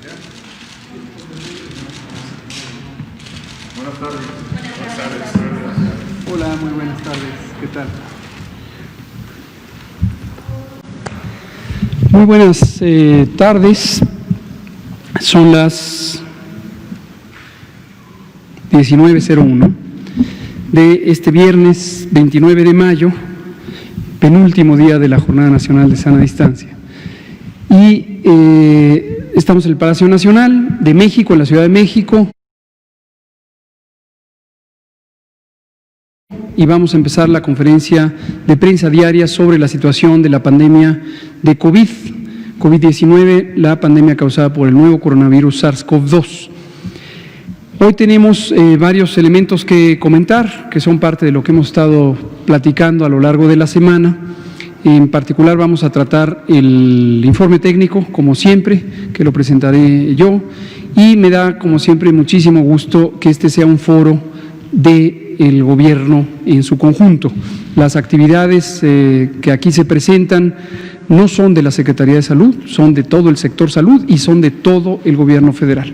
Gracias. Buenas tardes. Buenas tardes. Hola, muy buenas tardes. ¿Qué tal? Muy buenas tardes. Son las 19:01 de este viernes 29 de mayo, penúltimo día de la Jornada Nacional de Sana Distancia. Y estamos en el Palacio Nacional de México, en la Ciudad de México. Y vamos a empezar la conferencia de prensa diaria sobre la situación de la pandemia de COVID-19, la pandemia causada por el nuevo coronavirus SARS-CoV-2. Hoy tenemos varios elementos que comentar, que son parte de lo que hemos estado platicando a lo largo de la semana. En particular vamos a tratar el informe técnico, como siempre, que lo presentaré yo, y me da, como siempre, muchísimo gusto que este sea un foro del gobierno en su conjunto. Las actividades que aquí se presentan no son de la Secretaría de Salud, son de todo el sector salud y son de todo el gobierno federal.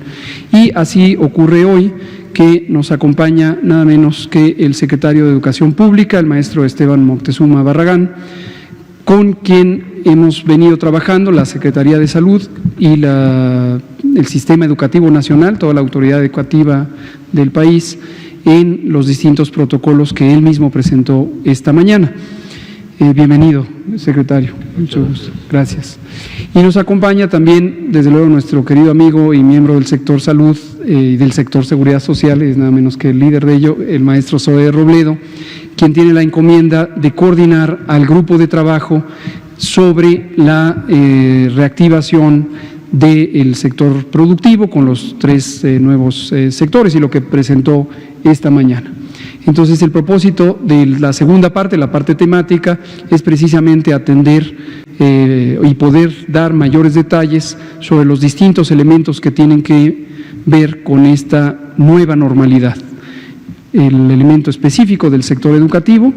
Y así ocurre hoy, que nos acompaña nada menos que el secretario de Educación Pública, el maestro Esteban Moctezuma Barragán, con quien hemos venido trabajando la Secretaría de Salud y el Sistema Educativo Nacional, toda la autoridad educativa del país, en los distintos protocolos que él mismo presentó esta mañana. Bienvenido, secretario. Mucho gusto. Gracias. Y nos acompaña también, desde luego, nuestro querido amigo y miembro del sector salud y del sector seguridad social, es nada menos que el líder de ello, el maestro Zoé Robledo, quien tiene la encomienda de coordinar al grupo de trabajo sobre la reactivación del sector productivo con los tres nuevos sectores y lo que presentó esta mañana. Entonces, el propósito de la segunda parte, la parte temática, es precisamente atender y poder dar mayores detalles sobre los distintos elementos que tienen que ver con esta nueva normalidad. El elemento específico del sector educativo,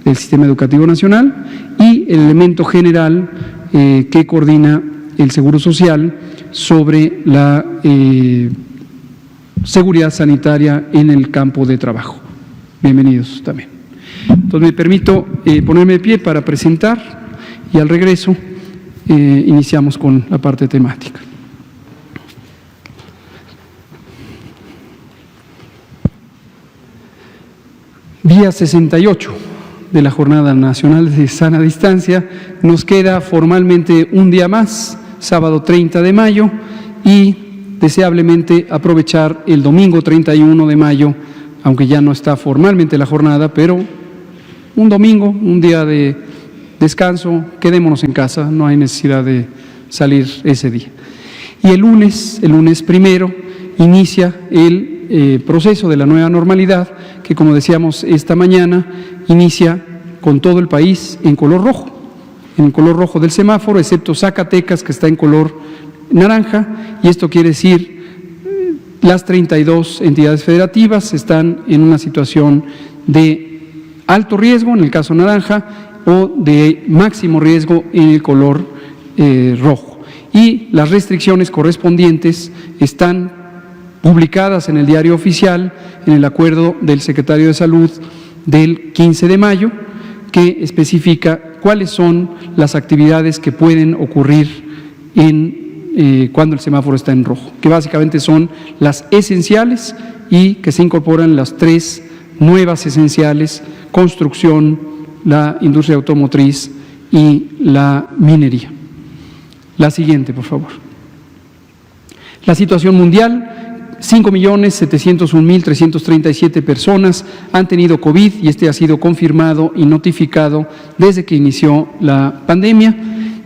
del Sistema Educativo Nacional, y el elemento general que coordina el Seguro Social sobre la seguridad sanitaria en el campo de trabajo. Bienvenidos también. Entonces me permito ponerme de pie para presentar y al regreso iniciamos con la parte temática. Día 68 de la Jornada Nacional de Sana Distancia. Nos queda formalmente un día más, sábado 30 de mayo, y deseablemente aprovechar el domingo 31 de mayo, aunque ya no está formalmente la jornada, pero un domingo, un día de descanso, quedémonos en casa, no hay necesidad de salir ese día. Y el lunes primero, inicia el proceso de la nueva normalidad, que como decíamos esta mañana, inicia con todo el país en color rojo del semáforo, excepto Zacatecas, que está en color naranja, y esto quiere decir las 32 entidades federativas están en una situación de alto riesgo en el caso naranja o de máximo riesgo en el color rojo. Y las restricciones correspondientes están publicadas en el Diario Oficial, en el acuerdo del secretario de Salud del 15 de mayo, que especifica cuáles son las actividades que pueden ocurrir cuando el semáforo está en rojo, que básicamente son las esenciales y que se incorporan las tres nuevas esenciales: construcción, la industria automotriz y la minería. La siguiente, por favor. La situación mundial: 5.701.337 personas han tenido COVID y este ha sido confirmado y notificado desde que inició la pandemia.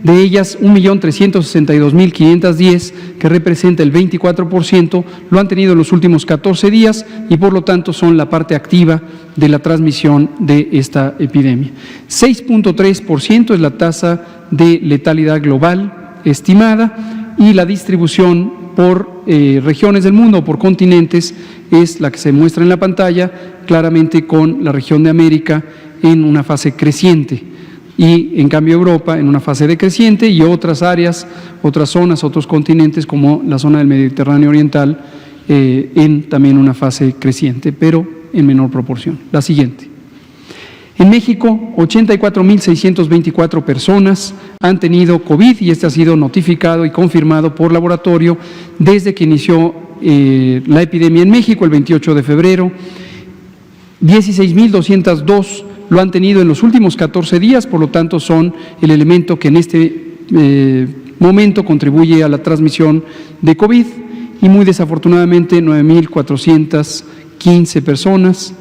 De ellas, 1.362.510, que representa el 24%, lo han tenido en los últimos 14 días y por lo tanto son la parte activa de la transmisión de esta epidemia. 6.3% es la tasa de letalidad global estimada y la distribución por regiones del mundo o por continentes es la que se muestra en la pantalla, claramente con la región de América en una fase creciente. Y en cambio Europa en una fase decreciente y otras áreas, otras zonas, otros continentes como la zona del Mediterráneo Oriental en también una fase creciente, pero en menor proporción. La siguiente. En México, 84.624 personas han tenido COVID y este ha sido notificado y confirmado por laboratorio desde que inició la epidemia en México el 28 de febrero. 16.202 lo han tenido en los últimos 14 días, por lo tanto son el elemento que en este momento contribuye a la transmisión de COVID y muy desafortunadamente 9.415 personas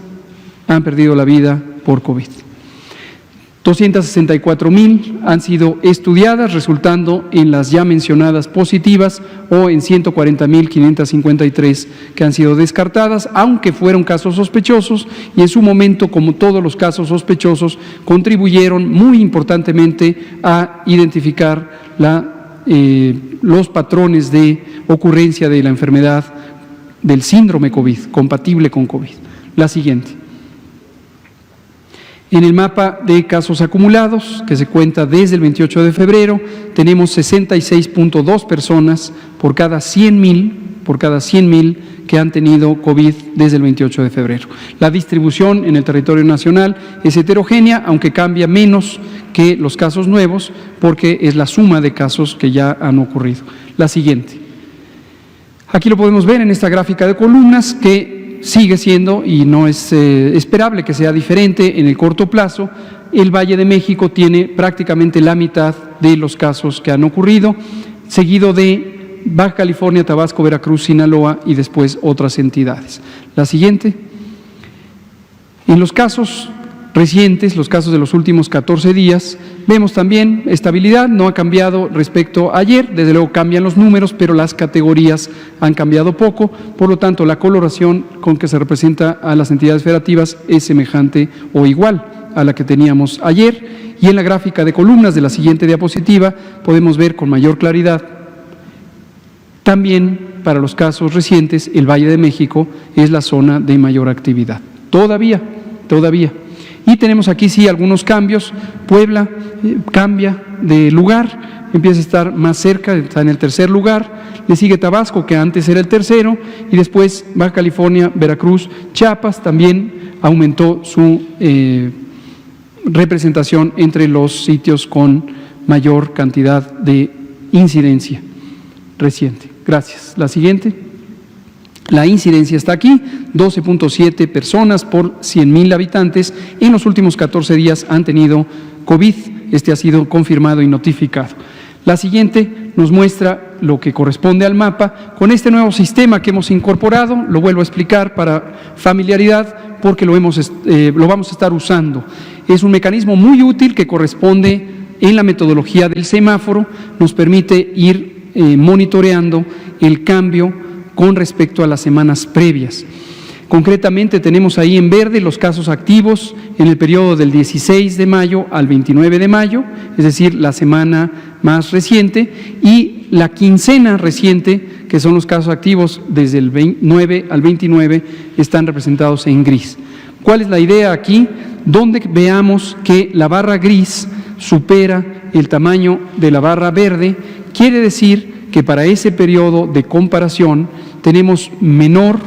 han perdido la vida por COVID. 264,000 han sido estudiadas, resultando en las ya mencionadas positivas o en 140,553 que han sido descartadas, aunque fueron casos sospechosos y en su momento, como todos los casos sospechosos, contribuyeron muy importantemente a identificar los patrones de ocurrencia de la enfermedad del síndrome COVID, compatible con COVID. La siguiente. En el mapa de casos acumulados, que se cuenta desde el 28 de febrero, tenemos 66.2 personas por cada 100,000 que han tenido COVID desde el 28 de febrero. La distribución en el territorio nacional es heterogénea, aunque cambia menos que los casos nuevos, porque es la suma de casos que ya han ocurrido. La siguiente. Aquí lo podemos ver en esta gráfica de columnas que sigue siendo, y no es esperable que sea diferente en el corto plazo, el Valle de México tiene prácticamente la mitad de los casos que han ocurrido, seguido de Baja California, Tabasco, Veracruz, Sinaloa y después otras entidades. La siguiente. En los casos recientes, los casos de los últimos 14 días, vemos también estabilidad, no ha cambiado respecto a ayer, desde luego cambian los números, pero las categorías han cambiado poco, por lo tanto la coloración con que se representa a las entidades federativas es semejante o igual a la que teníamos ayer, y en la gráfica de columnas de la siguiente diapositiva podemos ver con mayor claridad. También para los casos recientes, el Valle de México es la zona de mayor actividad. Todavía. Y tenemos aquí sí algunos cambios. Puebla cambia de lugar, empieza a estar más cerca, está en el tercer lugar, le sigue Tabasco, que antes era el tercero, y después Baja California, Veracruz, Chiapas también aumentó su representación entre los sitios con mayor cantidad de incidencia reciente. Gracias. La siguiente. La incidencia está aquí, 12.7 personas por 100,000 habitantes. En los últimos 14 días han tenido COVID. Este ha sido confirmado y notificado. La siguiente nos muestra lo que corresponde al mapa. Con este nuevo sistema que hemos incorporado, lo vuelvo a explicar para familiaridad, porque lo vamos a estar usando. Es un mecanismo muy útil que corresponde en la metodología del semáforo, nos permite ir monitoreando el cambio con respecto a las semanas previas. Concretamente tenemos ahí en verde los casos activos en el periodo del 16 de mayo al 29 de mayo, es decir, la semana más reciente, y la quincena reciente, que son los casos activos desde el 9 al 29, están representados en gris. ¿Cuál es la idea aquí? Donde veamos que la barra gris supera el tamaño de la barra verde, quiere decir que para ese periodo de comparación tenemos menor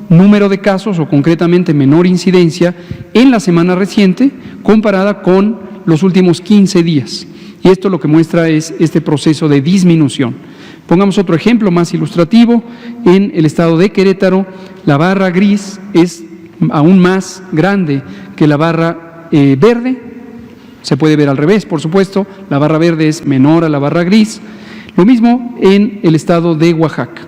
número de casos o concretamente menor incidencia en la semana reciente comparada con los últimos 15 días. Y esto lo que muestra es este proceso de disminución. Pongamos otro ejemplo más ilustrativo. En el estado de Querétaro, la barra gris es aún más grande que la barra verde. Se puede ver al revés, por supuesto. La barra verde es menor a la barra gris. Lo mismo en el estado de Oaxaca.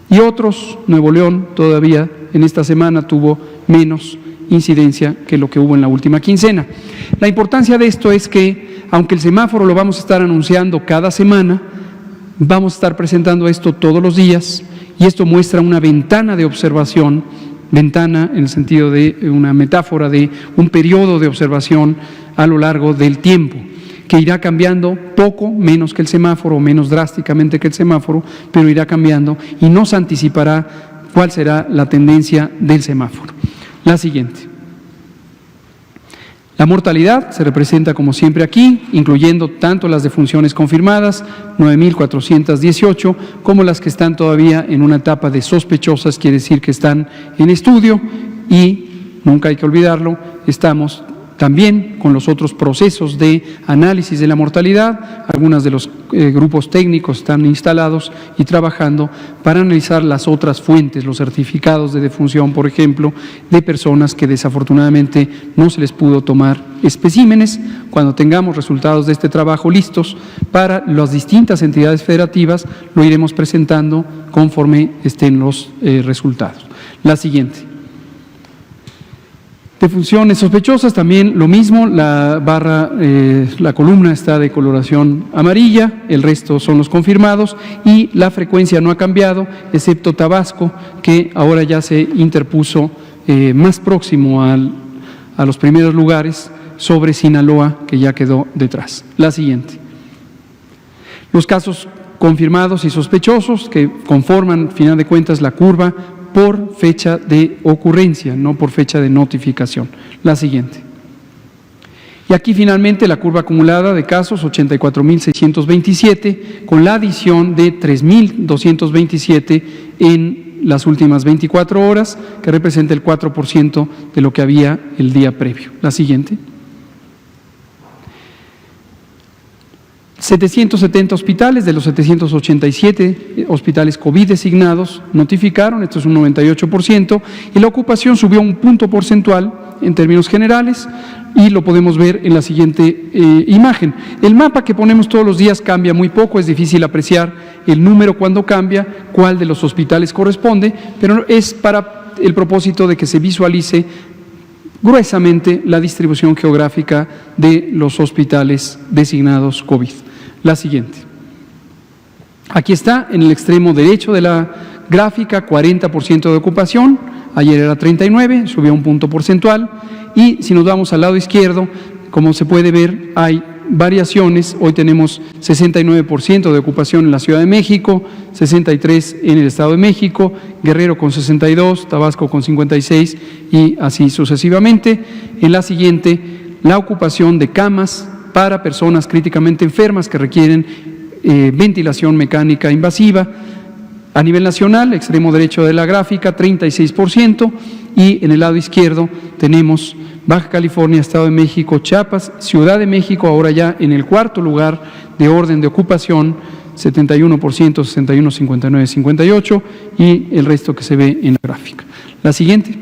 Y otros, Nuevo León todavía en esta semana tuvo menos incidencia que lo que hubo en la última quincena. La importancia de esto es que, aunque el semáforo lo vamos a estar anunciando cada semana, vamos a estar presentando esto todos los días, y esto muestra una ventana de observación, ventana en el sentido de una metáfora de un periodo de observación a lo largo del tiempo, que irá cambiando poco, menos que el semáforo, menos drásticamente que el semáforo, pero irá cambiando y nos anticipará cuál será la tendencia del semáforo. La siguiente. La mortalidad se representa como siempre aquí, incluyendo tanto las defunciones confirmadas, 9.418, como las que están todavía en una etapa de sospechosas, quiere decir que están en estudio, y nunca hay que olvidarlo, estamos también con los otros procesos de análisis de la mortalidad. Algunos de los grupos técnicos están instalados y trabajando para analizar las otras fuentes, los certificados de defunción, por ejemplo, de personas que desafortunadamente no se les pudo tomar especímenes. Cuando tengamos resultados de este trabajo listos para las distintas entidades federativas, lo iremos presentando conforme estén los resultados. La siguiente. Defunciones sospechosas, también lo mismo, la barra, la columna está de coloración amarilla, el resto son los confirmados y la frecuencia no ha cambiado, excepto Tabasco, que ahora ya se interpuso más próximo a los primeros lugares sobre Sinaloa, que ya quedó detrás. La siguiente. Los casos confirmados y sospechosos que conforman, al final de cuentas, la curva por fecha de ocurrencia, no por fecha de notificación. La siguiente. Y aquí finalmente la curva acumulada de casos, 84.627, con la adición de 3.227 en las últimas 24 horas, que representa el 4% de lo que había el día previo. La siguiente. 770 hospitales, de los 787 hospitales COVID designados, notificaron, esto es un 98%, y la ocupación subió un punto porcentual en términos generales, y lo podemos ver en la siguiente imagen. El mapa que ponemos todos los días cambia muy poco, es difícil apreciar el número cuando cambia, cuál de los hospitales corresponde, pero es para el propósito de que se visualice gruesamente la distribución geográfica de los hospitales designados COVID. La siguiente. Aquí está, en el extremo derecho de la gráfica, 40% de ocupación, ayer era 39, subió un punto porcentual, y si nos vamos al lado izquierdo, como se puede ver, hay variaciones. Hoy tenemos 69% de ocupación en la Ciudad de México, 63% en el Estado de México, Guerrero con 62%, Tabasco con 56% y así sucesivamente. En la siguiente, la ocupación de camas para personas críticamente enfermas que requieren ventilación mecánica invasiva. A nivel nacional, extremo derecho de la gráfica, 36%, y en el lado izquierdo tenemos Baja California, Estado de México, Chiapas, Ciudad de México, ahora ya en el cuarto lugar de orden de ocupación, 71%, 61, 59, 58, y el resto que se ve en la gráfica. La siguiente.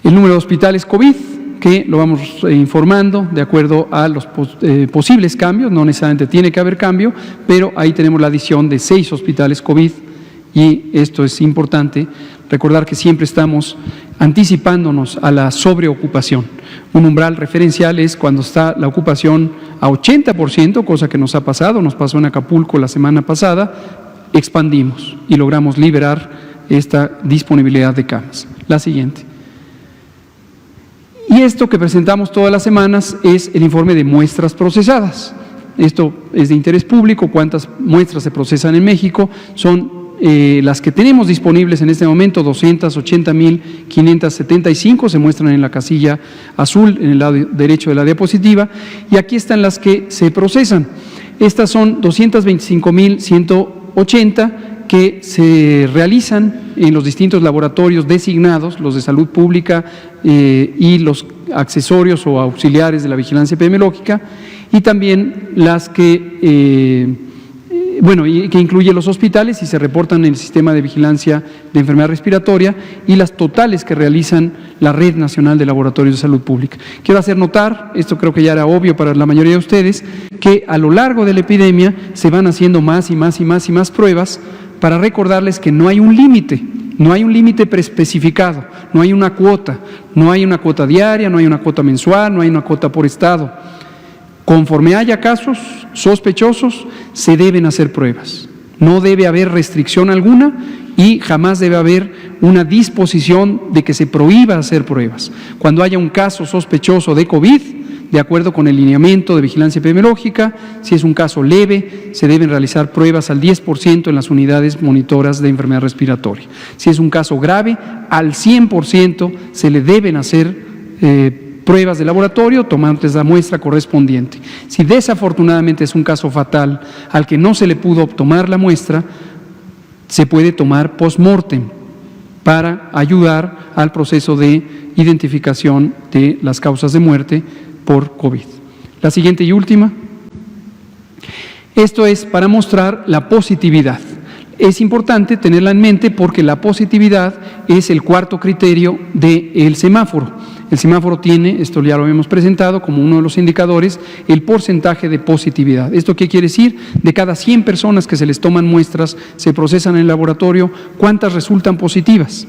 El número de hospitales COVID, que lo vamos informando de acuerdo a los posibles cambios, no necesariamente tiene que haber cambio, pero ahí tenemos la adición de 6 hospitales COVID, y esto es importante, recordar que siempre estamos anticipándonos a la sobreocupación. Un umbral referencial es cuando está la ocupación a 80%, cosa que nos ha pasado, nos pasó en Acapulco la semana pasada, expandimos y logramos liberar esta disponibilidad de camas. La siguiente. Y esto que presentamos todas las semanas es el informe de muestras procesadas. Esto es de interés público, cuántas muestras se procesan en México, son las que tenemos disponibles en este momento, 280.575, se muestran en la casilla azul en el lado derecho de la diapositiva, y aquí están las que se procesan. Estas son 225.180 que se realizan en los distintos laboratorios designados, los de salud pública y los accesorios o auxiliares de la vigilancia epidemiológica, y también las que y que incluye los hospitales y se reportan en el sistema de vigilancia de enfermedad respiratoria, y las totales que realizan la Red Nacional de Laboratorios de Salud Pública. Quiero hacer notar, esto creo que ya era obvio para la mayoría de ustedes, que a lo largo de la epidemia se van haciendo más y más y más y más pruebas, para recordarles que no hay un límite, no hay un límite preespecificado, no hay una cuota diaria, no hay una cuota mensual, no hay una cuota por estado. Conforme haya casos sospechosos, se deben hacer pruebas. No debe haber restricción alguna y jamás debe haber una disposición de que se prohíba hacer pruebas. Cuando haya un caso sospechoso de COVID, de acuerdo con el lineamiento de vigilancia epidemiológica, si es un caso leve, se deben realizar pruebas al 10% en las unidades monitoras de enfermedad respiratoria. Si es un caso grave, al 100% se le deben hacer pruebas de laboratorio, tomándoles la muestra correspondiente. Si desafortunadamente es un caso fatal al que no se le pudo tomar la muestra, se puede tomar post-mortem para ayudar al proceso de identificación de las causas de muerte por COVID. La siguiente y última. Esto es para mostrar la positividad. Es importante tenerla en mente porque la positividad es el cuarto criterio del semáforo. El semáforo tiene, esto ya lo hemos presentado como uno de los indicadores, el porcentaje de positividad. ¿Esto qué quiere decir? De cada 100 personas que se les toman muestras, se procesan en el laboratorio, ¿cuántas resultan positivas?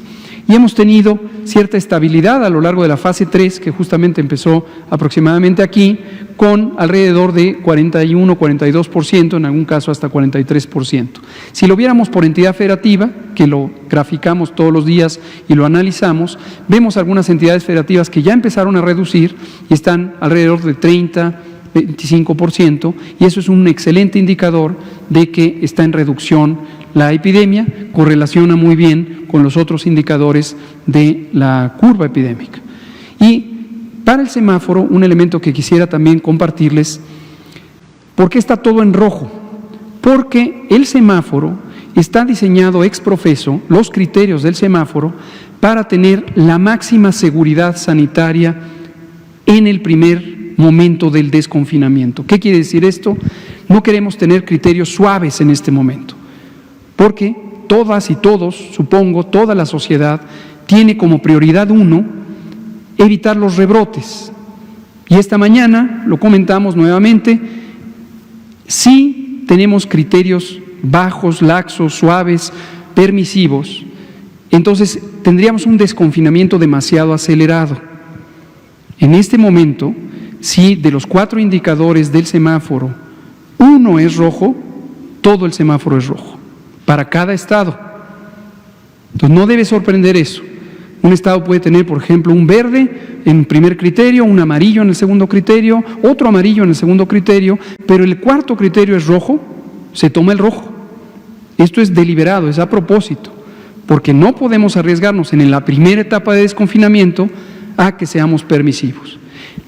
Y hemos tenido cierta estabilidad a lo largo de la fase 3, que justamente empezó aproximadamente aquí, con alrededor de 41-42%, en algún caso hasta 43%. Si lo viéramos por entidad federativa, que lo graficamos todos los días y lo analizamos, vemos algunas entidades federativas que ya empezaron a reducir y están alrededor de 30-25%, y eso es un excelente indicador de que está en reducción la epidemia, correlaciona muy bien con los otros indicadores de la curva epidémica. Y para el semáforo, un elemento que quisiera también compartirles, ¿por qué está todo en rojo? Porque el semáforo está diseñado ex profeso, los criterios del semáforo, para tener la máxima seguridad sanitaria en el primer momento del desconfinamiento. ¿Qué quiere decir esto? No queremos tener criterios suaves en este momento, porque todas y todos, supongo, toda la sociedad tiene como prioridad 1 evitar los rebrotes. Y esta mañana lo comentamos nuevamente, si tenemos criterios bajos, laxos, suaves, permisivos, entonces tendríamos un desconfinamiento demasiado acelerado. En este momento, si de los 4 indicadores del semáforo, uno es rojo, todo el semáforo es rojo, para cada estado. Entonces no debe sorprender eso. Un estado puede tener, por ejemplo, un verde en primer criterio, un amarillo en el segundo criterio, otro amarillo en el segundo criterio, pero el cuarto criterio es rojo, se toma el rojo. Esto es deliberado, es a propósito, porque no podemos arriesgarnos en la primera etapa de desconfinamiento a que seamos permisivos.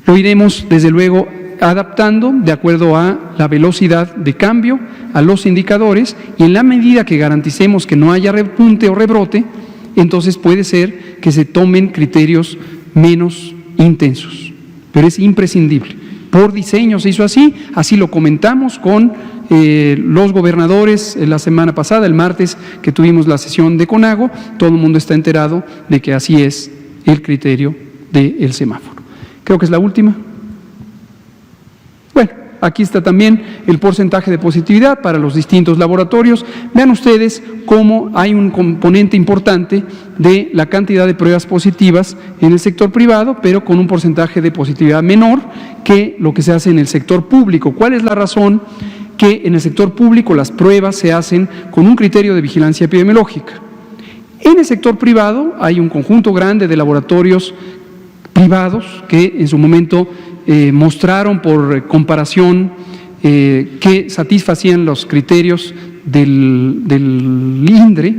Lo iremos, desde luego, adaptando de acuerdo a la velocidad de cambio, a los indicadores, y en la medida que garanticemos que no haya repunte o rebrote, entonces puede ser que se tomen criterios menos intensos, pero es imprescindible. Por diseño se hizo así, así lo comentamos con los gobernadores la semana pasada, el martes que tuvimos la sesión de CONAGO, todo el mundo está enterado de que así es el criterio del semáforo. Creo que es la última. Bueno, aquí está también el porcentaje de positividad para los distintos laboratorios. Vean ustedes cómo hay un componente importante de la cantidad de pruebas positivas en el sector privado, pero con un porcentaje de positividad menor que lo que se hace en el sector público. ¿Cuál es la razón? Que en el sector público las pruebas se hacen con un criterio de vigilancia epidemiológica. En el sector privado hay un conjunto grande de laboratorios privados que en su momento mostraron por comparación que satisfacían los criterios del INDRE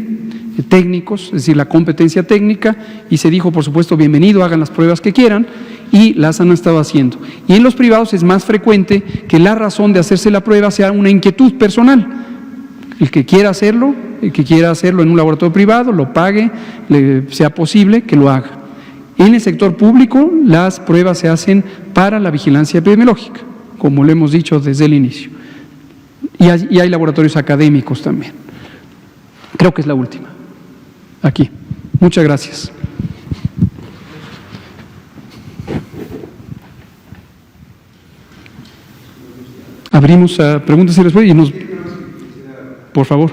técnicos, es decir, la competencia técnica, y se dijo, por supuesto, bienvenido, hagan las pruebas que quieran, y las han estado haciendo. Y en los privados es más frecuente que la razón de hacerse la prueba sea una inquietud personal. El que quiera hacerlo en un laboratorio privado, lo pague, sea posible que lo haga. En el sector público, las pruebas se hacen para la vigilancia epidemiológica, como lo hemos dicho desde el inicio. Y hay laboratorios académicos también. Creo que es la última. Aquí. Muchas gracias. Abrimos a preguntas y respuestas. Por favor.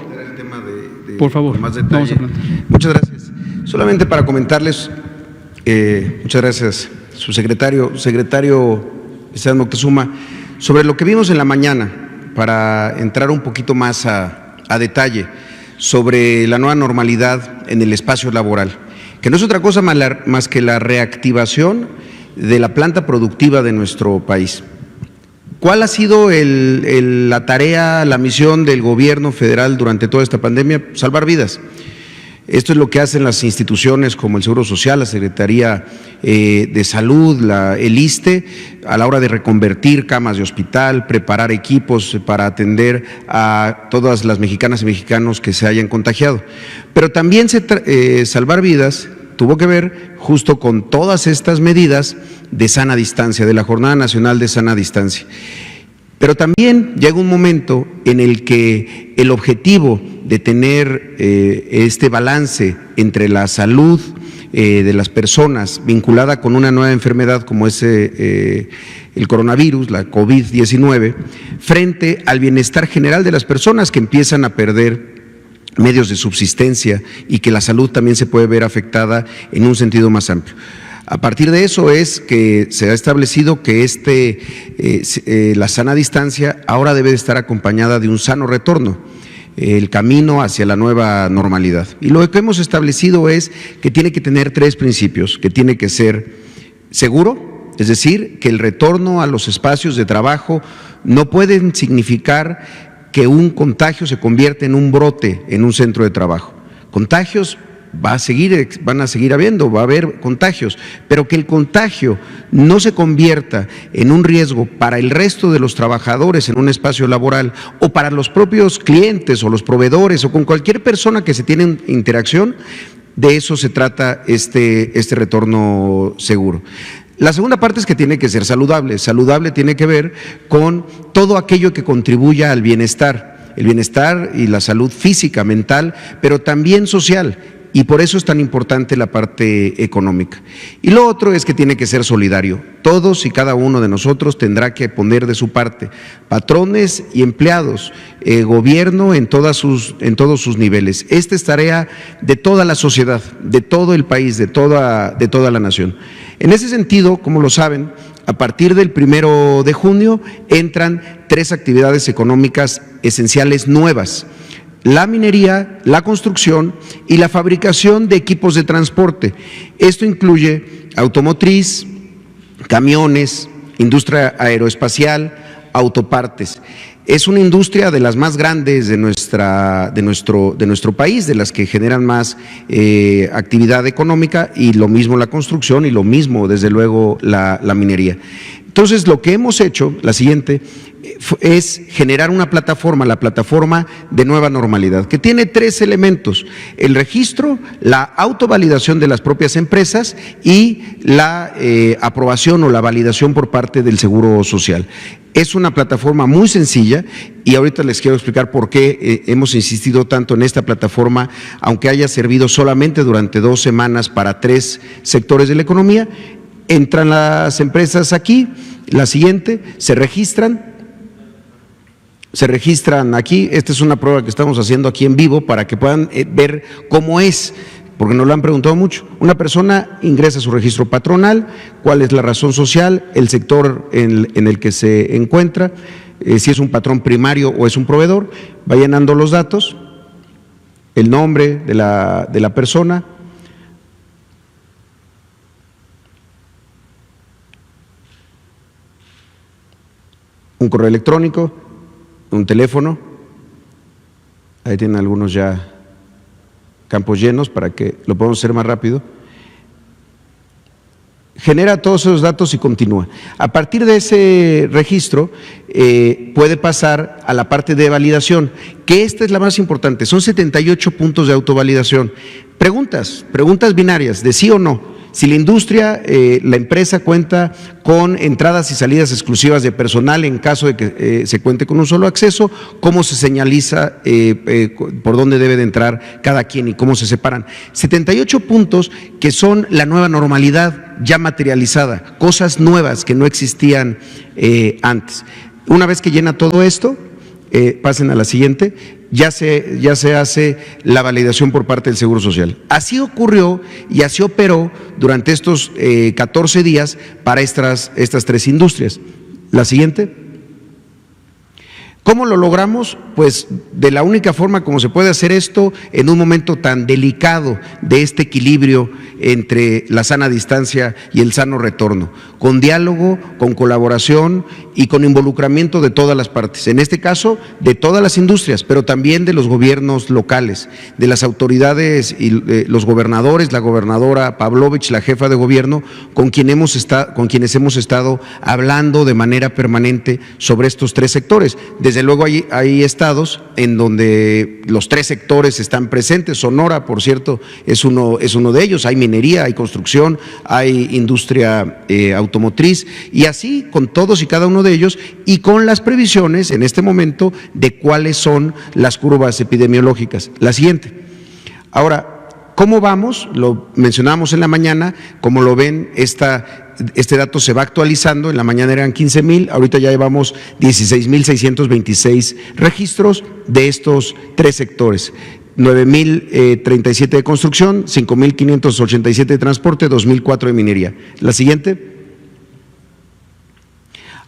Por favor. Más detalle. Vamos a plantear. Muchas gracias. Solamente para comentarles, muchas gracias, secretario Esteban Moctezuma, sobre lo que vimos en la mañana, para entrar un poquito más a detalle sobre la nueva normalidad en el espacio laboral, que no es otra cosa más que la reactivación de la planta productiva de nuestro país. ¿Cuál ha sido la tarea, la misión del gobierno federal durante toda esta pandemia? Salvar vidas. Esto es lo que hacen las instituciones como el Seguro Social, la Secretaría de Salud, el ISSSTE, a la hora de reconvertir camas de hospital, preparar equipos para atender a todas las mexicanas y mexicanos que se hayan contagiado. Pero también salvar vidas tuvo que ver justo con todas estas medidas de sana distancia, de la Jornada Nacional de Sana Distancia. Pero también llega un momento en el que el objetivo de tener este balance entre la salud de las personas vinculada con una nueva enfermedad como es el coronavirus, la COVID-19, frente al bienestar general de las personas que empiezan a perder medios de subsistencia y que la salud también se puede ver afectada en un sentido más amplio. A partir de eso es que se ha establecido que la sana distancia ahora debe de estar acompañada de un sano retorno, el camino hacia la nueva normalidad. Y lo que hemos establecido es que tiene que tener 3 principios, que tiene que ser seguro, es decir, que el retorno a los espacios de trabajo no pueden significar que un contagio se convierta en un brote en un centro de trabajo. Contagios van a seguir habiendo, va a haber contagios, pero que el contagio no se convierta en un riesgo para el resto de los trabajadores en un espacio laboral o para los propios clientes o los proveedores o con cualquier persona que se tiene interacción, de eso se trata este retorno seguro. La segunda parte es que tiene que ser saludable. Saludable tiene que ver con todo aquello que contribuya al bienestar, el bienestar y la salud física, mental, pero también social. Y por eso es tan importante la parte económica. Y lo otro es que tiene que ser solidario. Todos y cada uno de nosotros tendrá que poner de su parte, patrones y empleados, gobierno en todos sus niveles. Esta es tarea de toda la sociedad, de todo el país, de toda la nación. En ese sentido, como lo saben, a partir del 1 de junio entran 3 actividades económicas esenciales nuevas: la minería, la construcción y la fabricación de equipos de transporte. Esto incluye automotriz, camiones, industria aeroespacial, autopartes. Es una industria de las más grandes de nuestro país, de las que generan más actividad económica, y lo mismo la construcción y lo mismo, desde luego, la minería. Entonces, lo que hemos hecho, la siguiente, es generar una plataforma, la plataforma de nueva normalidad, que tiene 3 elementos: el registro, la autovalidación de las propias empresas y la aprobación o la validación por parte del Seguro Social. Es una plataforma muy sencilla y ahorita les quiero explicar por qué hemos insistido tanto en esta plataforma, aunque haya servido solamente durante 2 semanas para 3 sectores de la economía. Entran las empresas aquí, la siguiente, se registran aquí. Esta es una prueba que estamos haciendo aquí en vivo para que puedan ver cómo es, porque nos lo han preguntado mucho. Una persona ingresa a su registro patronal, cuál es la razón social, el sector en el que se encuentra, si es un patrón primario o es un proveedor, va llenando los datos, el nombre de la persona, un correo electrónico, un teléfono. Ahí tienen algunos ya campos llenos para que lo podamos hacer más rápido. Genera todos esos datos y continúa. A partir de ese registro puede pasar a la parte de validación, que esta es la más importante. Son 78 puntos de autovalidación. Preguntas binarias de sí o no. Si la industria, la empresa cuenta con entradas y salidas exclusivas de personal en caso de que se cuente con un solo acceso, cómo se señaliza por dónde debe de entrar cada quien y cómo se separan. 78 puntos que son la nueva normalidad ya materializada, cosas nuevas que no existían antes. Una vez que llena todo esto, pasen a la siguiente. Ya se hace la validación por parte del Seguro Social. Así ocurrió y así operó durante estos 14 días para estas 3 industrias. La siguiente. ¿Cómo lo logramos? Pues de la única forma como se puede hacer esto en un momento tan delicado de este equilibrio entre la sana distancia y el sano retorno, con diálogo, con colaboración y con involucramiento de todas las partes, en este caso de todas las industrias, pero también de los gobiernos locales, de las autoridades y los gobernadores, la gobernadora Pavlovich, la jefa de gobierno, con quienes hemos estado hablando de manera permanente sobre estos tres sectores. Desde luego hay estados en donde los tres sectores están presentes. Sonora, por cierto, es uno de ellos. Hay minería, hay construcción, hay industria automotriz, y así con todos y cada uno de ellos, y con las previsiones en este momento de cuáles son las curvas epidemiológicas. La siguiente. Ahora, ¿cómo vamos? Lo mencionábamos en la mañana. Como lo ven, este dato se va actualizando. En la mañana eran 15,000, ahorita ya llevamos 16,626 registros de estos tres sectores. 9,037 de construcción, 5,587 de transporte, 2,004 de minería. La siguiente.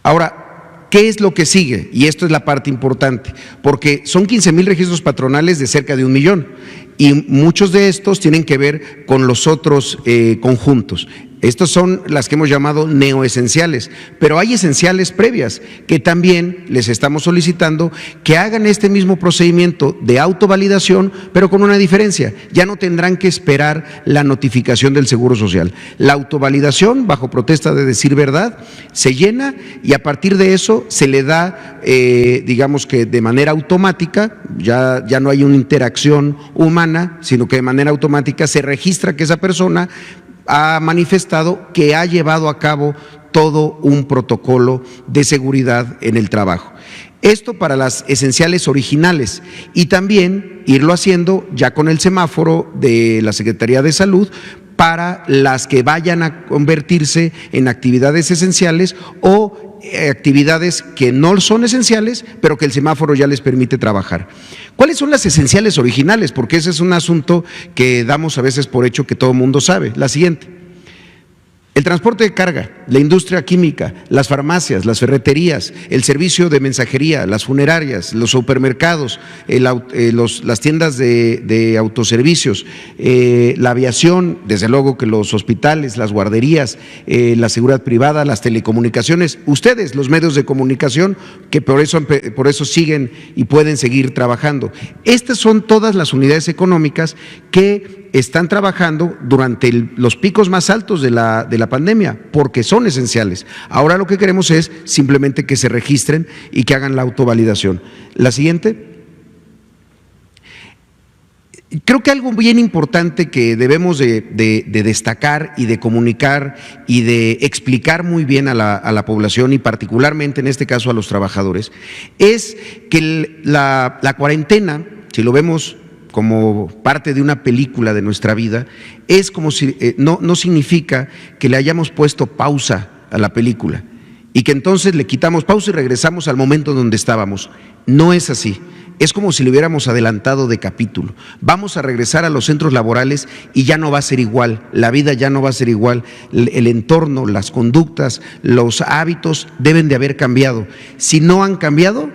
Ahora, ¿qué es lo que sigue? Y esto es la parte importante, porque son 15,000 registros patronales de cerca de 1 millón, y muchos de estos tienen que ver con los otros conjuntos. Estos son las que hemos llamado neoesenciales, pero hay esenciales previas que también les estamos solicitando que hagan este mismo procedimiento de autovalidación, pero con una diferencia: ya no tendrán que esperar la notificación del Seguro Social. La autovalidación, bajo protesta de decir verdad, se llena y a partir de eso se le da, digamos que de manera automática, ya no hay una interacción humana, sino que de manera automática se registra que esa persona ha manifestado que ha llevado a cabo todo un protocolo de seguridad en el trabajo. Esto para las esenciales originales, y también irlo haciendo ya con el semáforo de la Secretaría de Salud para las que vayan a convertirse en actividades esenciales o actividades que no son esenciales, pero que el semáforo ya les permite trabajar. ¿Cuáles son las esenciales originales? Porque ese es un asunto que damos a veces por hecho que todo el mundo sabe. La siguiente. El transporte de carga, la industria química, las farmacias, las ferreterías, el servicio de mensajería, las funerarias, los supermercados, las tiendas de autoservicios, la aviación, desde luego que los hospitales, las guarderías, la seguridad privada, las telecomunicaciones, ustedes, los medios de comunicación, que por eso siguen y pueden seguir trabajando. Estas son todas las unidades económicas que están trabajando durante los picos más altos de la pandemia, porque son esenciales. Ahora lo que queremos es simplemente que se registren y que hagan la autovalidación. La siguiente. Creo que algo bien importante que debemos de destacar y de comunicar y de explicar muy bien a la población, y particularmente en este caso a los trabajadores, es que la cuarentena, si lo vemos como parte de una película de nuestra vida, es como si no significa que le hayamos puesto pausa a la película y que entonces le quitamos pausa y regresamos al momento donde estábamos. No es así. Es como si le hubiéramos adelantado de capítulo. Vamos a regresar a los centros laborales y ya no va a ser igual, la vida ya no va a ser igual, el entorno, las conductas, los hábitos deben de haber cambiado. Si no han cambiado,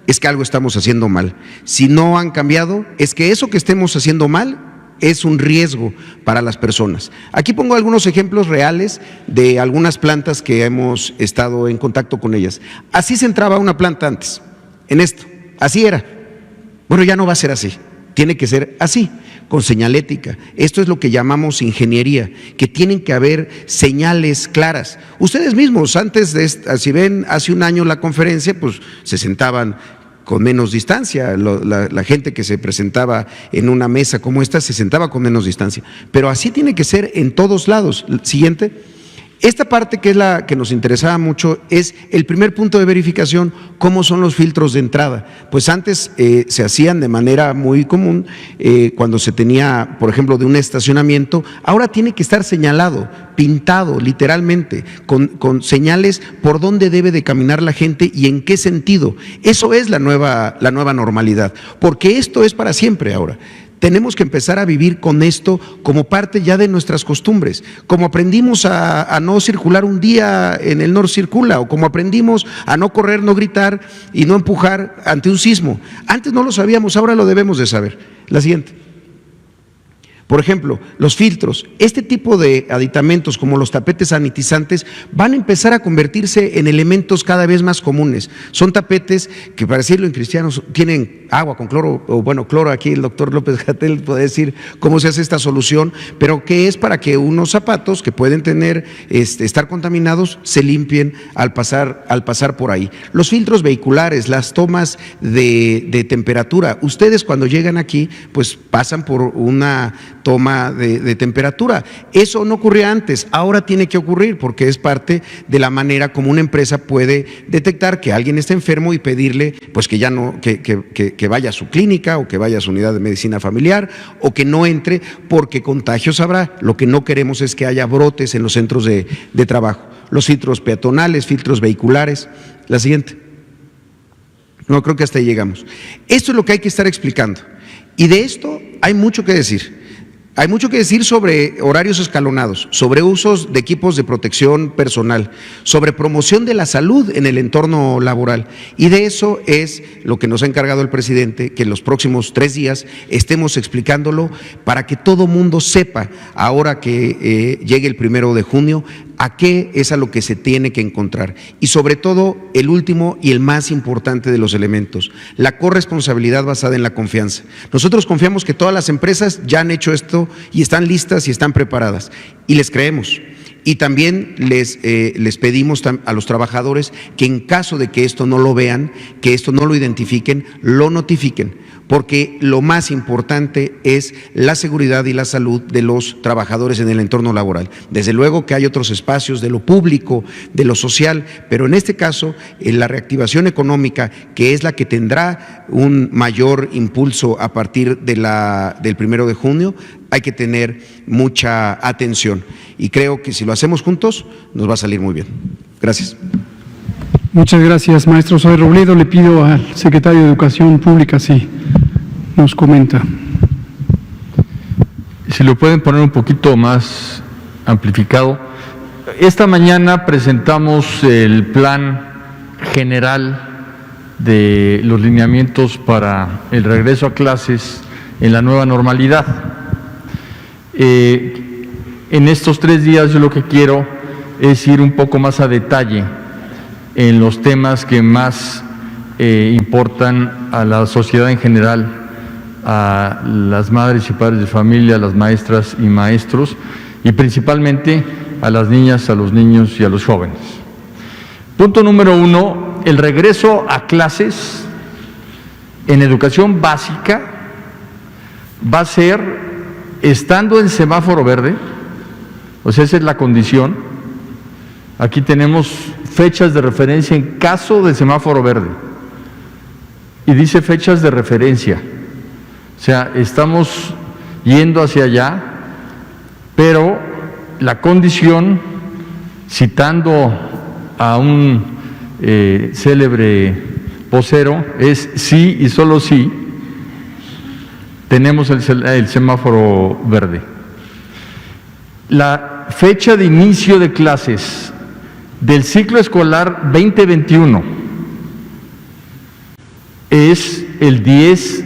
es que algo estamos haciendo mal. Si no han cambiado, es que eso que estemos haciendo mal es un riesgo para las personas. Aquí pongo algunos ejemplos reales de algunas plantas que hemos estado en contacto con ellas. Así se entraba una planta antes, en esto, así era. Bueno, ya no va a ser así, tiene que ser así, con señalética. Esto es lo que llamamos ingeniería, que tienen que haber señales claras. Ustedes mismos, antes de si ven hace un año la conferencia, pues se sentaban con menos distancia, la gente que se presentaba en una mesa como esta se sentaba con menos distancia, pero así tiene que ser en todos lados. Siguiente. Esta parte, que es la que nos interesaba mucho, es el primer punto de verificación: cómo son los filtros de entrada. Pues antes se hacían de manera muy común cuando se tenía, por ejemplo, de un estacionamiento. Ahora tiene que estar señalado, pintado literalmente, con señales por dónde debe de caminar la gente y en qué sentido. Eso es la nueva normalidad, porque esto es para siempre ahora. tenemos que empezar a vivir con esto como parte ya de nuestras costumbres, como aprendimos a no circular un día en el no circula, o como aprendimos a no correr, no gritar y no empujar ante un sismo. Antes no lo sabíamos, ahora lo debemos de saber. La siguiente. Por ejemplo, los filtros, este tipo de aditamentos como los tapetes sanitizantes van a empezar a convertirse en elementos cada vez más comunes. Son tapetes que, para decirlo en cristianos, tienen agua con cloro, o bueno, cloro, aquí el doctor López-Gatell puede decir cómo se hace esta solución, pero que es para que unos zapatos que pueden tener, estar contaminados, se limpien al pasar por ahí. Los filtros vehiculares, las tomas de temperatura, ustedes cuando llegan aquí, pues pasan por una toma de temperatura. Eso no ocurría antes, ahora tiene que ocurrir porque es parte de la manera como una empresa puede detectar que alguien está enfermo y pedirle pues que ya no, que vaya a su clínica o que vaya a su unidad de medicina familiar o que no entre porque contagios habrá. Lo que no queremos es que haya brotes en los centros de trabajo. Los filtros peatonales, filtros vehiculares. La siguiente. No, creo que hasta ahí llegamos. Esto es lo que hay que estar explicando. Y de esto hay mucho que decir. Hay mucho que decir sobre horarios escalonados, sobre usos de equipos de protección personal, sobre promoción de la salud en el entorno laboral. Y de eso es lo que nos ha encargado el presidente, que en los próximos 3 días estemos explicándolo para que todo mundo sepa, ahora que llegue el 1 de junio, a qué es a lo que se tiene que encontrar. Y sobre todo, el último y el más importante de los elementos, la corresponsabilidad basada en la confianza. Nosotros confiamos que todas las empresas ya han hecho esto y están listas y están preparadas, y les creemos. Y también les pedimos a los trabajadores que en caso de que esto no lo vean, que esto no lo identifiquen, lo notifiquen, porque lo más importante es la seguridad y la salud de los trabajadores en el entorno laboral. Desde luego que hay otros espacios de lo público, de lo social, pero en este caso, en la reactivación económica, que es la que tendrá un mayor impulso a partir del 1 de junio, hay que tener mucha atención. Y creo que si lo hacemos juntos, nos va a salir muy bien. Gracias. Muchas gracias, maestro Zoe Robledo. Le pido al secretario de Educación Pública si nos comenta. Si lo pueden poner un poquito más amplificado. Esta mañana presentamos el plan general de los lineamientos para el regreso a clases en la nueva normalidad. En estos 3 días yo lo que quiero es ir un poco más a detalle en los temas que más importan a la sociedad en general, a las madres y padres de familia, a las maestras y maestros, y principalmente a las niñas, a los niños y a los jóvenes. Punto número 1, el regreso a clases en educación básica va a ser estando en semáforo verde, o sea, esa es la condición. Aquí tenemos fechas de referencia en caso de semáforo verde. Y dice fechas de referencia. O sea, estamos yendo hacia allá, pero la condición, citando a un célebre vocero, es sí y solo sí tenemos el semáforo verde. La fecha de inicio de clases del ciclo escolar 2021 es el 10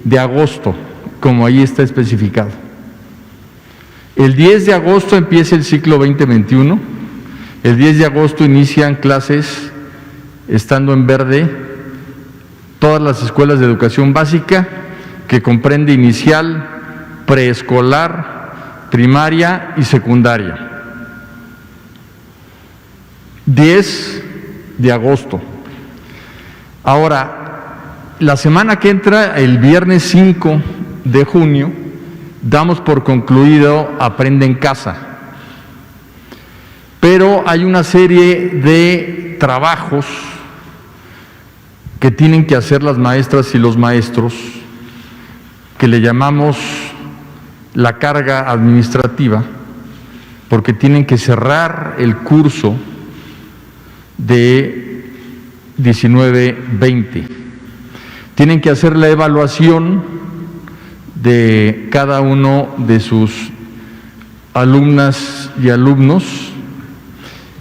de agosto, como ahí está especificado. El 10 de agosto empieza el ciclo 2021, el 10 de agosto inician clases, estando en verde, todas las escuelas de educación básica, que comprende inicial, preescolar, primaria y secundaria. 10 de agosto. Ahora, la semana que entra, el viernes 5 de junio, damos por concluido Aprende en Casa. Pero hay una serie de trabajos que tienen que hacer las maestras y los maestros, que le llamamos la carga administrativa, porque tienen que cerrar el curso de 19-20. Tienen que hacer la evaluación de cada uno de sus alumnas y alumnos,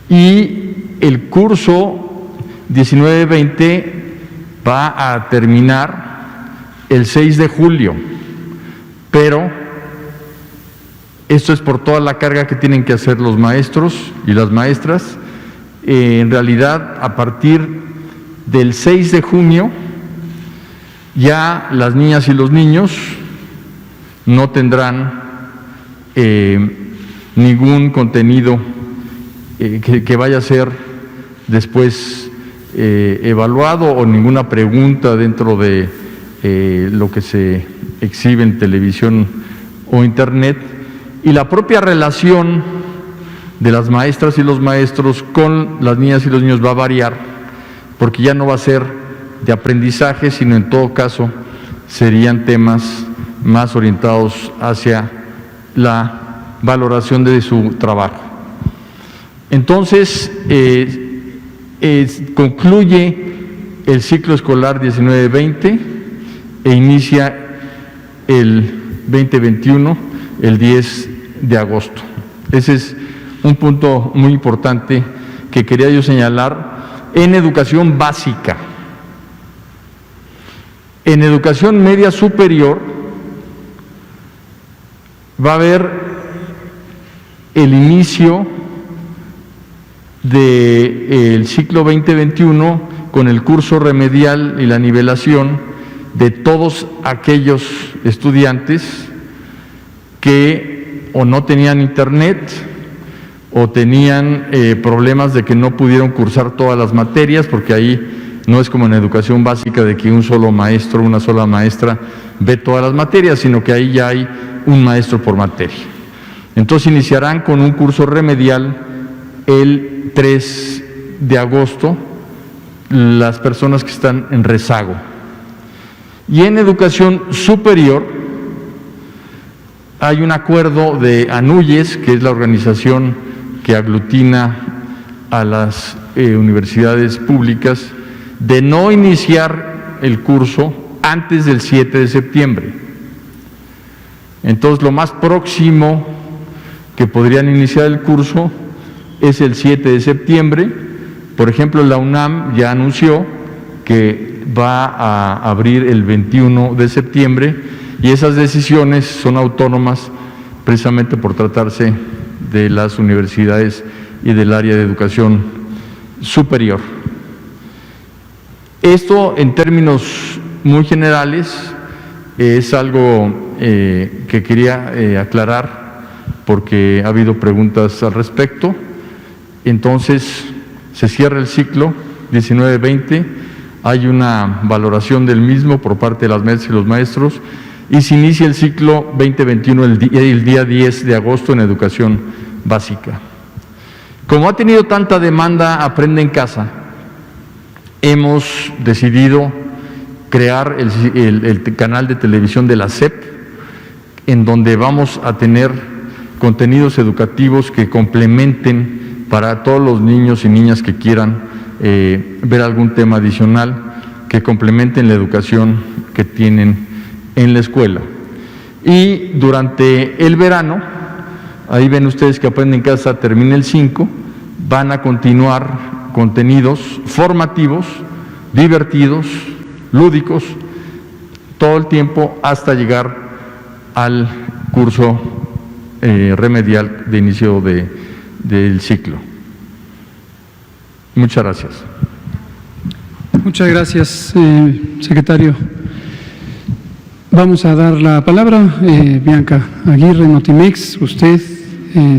y el curso 19-20 va a terminar el 6 de julio, pero esto es por toda la carga que tienen que hacer los maestros y las maestras. En realidad, a partir del 6 de junio, ya las niñas y los niños no tendrán ningún contenido que vaya a ser después evaluado, o ninguna pregunta dentro de lo que se exhibe en televisión o internet. Y la propia relación de las maestras y los maestros con las niñas y los niños va a variar, porque ya no va a ser de aprendizaje, sino en todo caso serían temas más orientados hacia la valoración de su trabajo. Entonces, concluye el ciclo escolar 19-20 e inicia el 2021 el 10 de agosto. Ese es un punto muy importante que quería yo señalar en educación básica. En educación media superior va a haber el inicio del ciclo 2021 con el curso remedial y la nivelación de todos aquellos estudiantes que o no tenían internet o tenían problemas de que no pudieron cursar todas las materias, porque ahí no es como en educación básica de que un solo maestro, una sola maestra ve todas las materias, sino que ahí ya hay un maestro por materia. Entonces iniciarán con un curso remedial el 3 de agosto las personas que están en rezago. Y en educación superior hay un acuerdo de ANUYES, que es la organización que aglutina a las universidades públicas, de no iniciar el curso antes del 7 de septiembre. Entonces, lo más próximo que podrían iniciar el curso es el 7 de septiembre. Por ejemplo, la UNAM ya anunció que va a abrir el 21 de septiembre, y esas decisiones son autónomas precisamente por tratarse de las universidades y del área de educación superior. Esto, en términos muy generales, es algo que quería aclarar porque ha habido preguntas al respecto. Entonces, se cierra el ciclo 19-20, hay una valoración del mismo por parte de las maestras y los maestros, y se inicia el ciclo 2021 el día 10 de agosto en educación básica. Como ha tenido tanta demanda Aprende en Casa, hemos decidido crear el canal de televisión de la SEP, en donde vamos a tener contenidos educativos que complementen para todos los niños y niñas que quieran ver algún tema adicional, que complementen la educación que tienen en la escuela. Y durante el verano, ahí ven ustedes que Aprende en Casa termina el 5, van a continuar contenidos formativos, divertidos, lúdicos, todo el tiempo hasta llegar al curso remedial de inicio del ciclo. Muchas gracias. Muchas gracias, secretario. Vamos a dar la palabra, Bianca Aguirre, Notimex, usted,